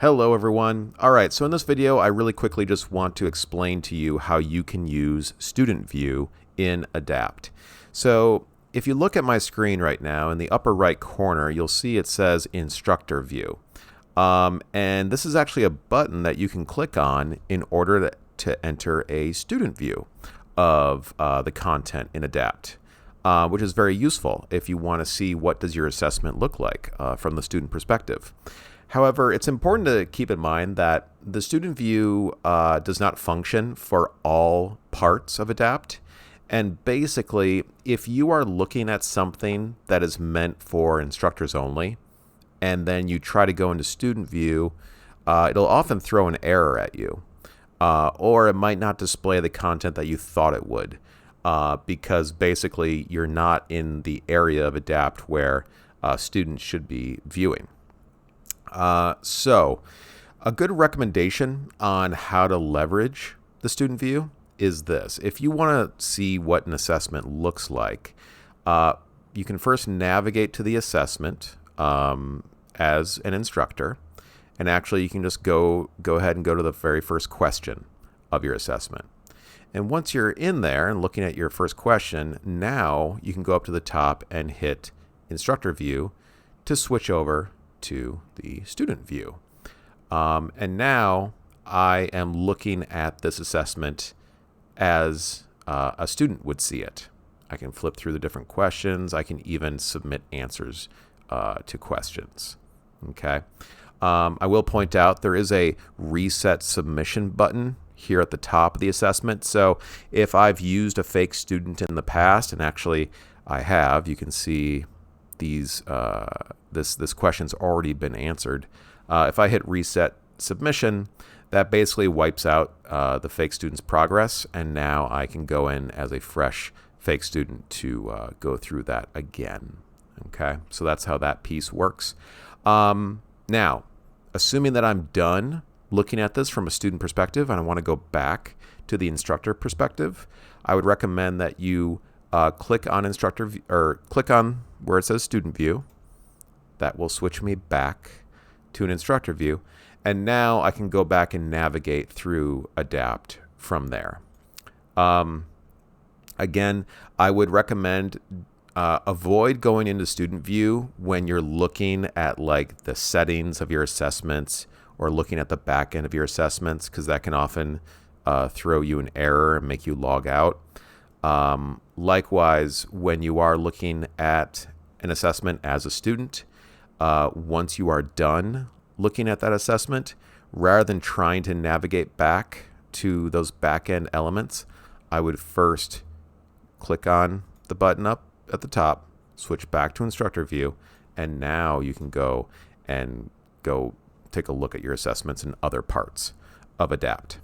Hello everyone. Alright, so in this video I really quickly just want to explain to you how you can use Student View in ADAPT. So if you look at my screen right now, in the upper right corner you'll see it says Instructor View. And this is actually a button that you can click on in order to enter a student view of the content in ADAPT. Which is very useful if you want to see what does your assessment look like from the student perspective. However, it's important to keep in mind that the student view does not function for all parts of ADAPT. And basically, if you are looking at something that is meant for instructors only, and then you try to go into student view, it'll often throw an error at you. Or it might not display the content that you thought it would. Because basically you're not in the area of ADAPT where students should be viewing. So a good recommendation on how to leverage the student view is this. If you want to see what an assessment looks like, you can first navigate to the assessment as an instructor, and actually you can just go ahead and go to the very first question of your assessment. And once you're in there and looking at your first question, now you can go up to the top and hit Instructor View to switch over to the Student View. And now I am looking at this assessment as a student would see it. I can flip through the different questions. I can even submit answers to questions. Okay. I will point out there is a Reset Submission button here at the top of the assessment. So if I've used a fake student in the past, and actually I have, you can see these this question's already been answered. If I hit Reset Submission, that basically wipes out the fake student's progress, and now I can go in as a fresh fake student to go through that again. Okay, so that's how that piece works. Now, assuming that I'm done looking at this from a student perspective and I want to go back to the instructor perspective, I would recommend that you click on instructor view, or click on where it says student view. That will switch me back to an instructor view, and now I can go back and navigate through ADAPT from there. Again, I would recommend avoid going into student view when you're looking at like the settings of your assessments or looking at the back end of your assessments, because that can often throw you an error and make you log out. Likewise, when you are looking at an assessment as a student, once you are done looking at that assessment, rather than trying to navigate back to those back end elements, I would first click on the button up at the top, switch back to instructor view, and now you can go take a look at your assessments in other parts of ADAPT.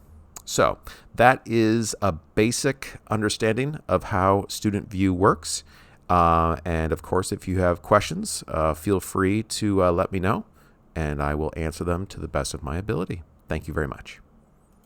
So that is a basic understanding of how Student View works. And of course, if you have questions, feel free to let me know, and I will answer them to the best of my ability. Thank you very much.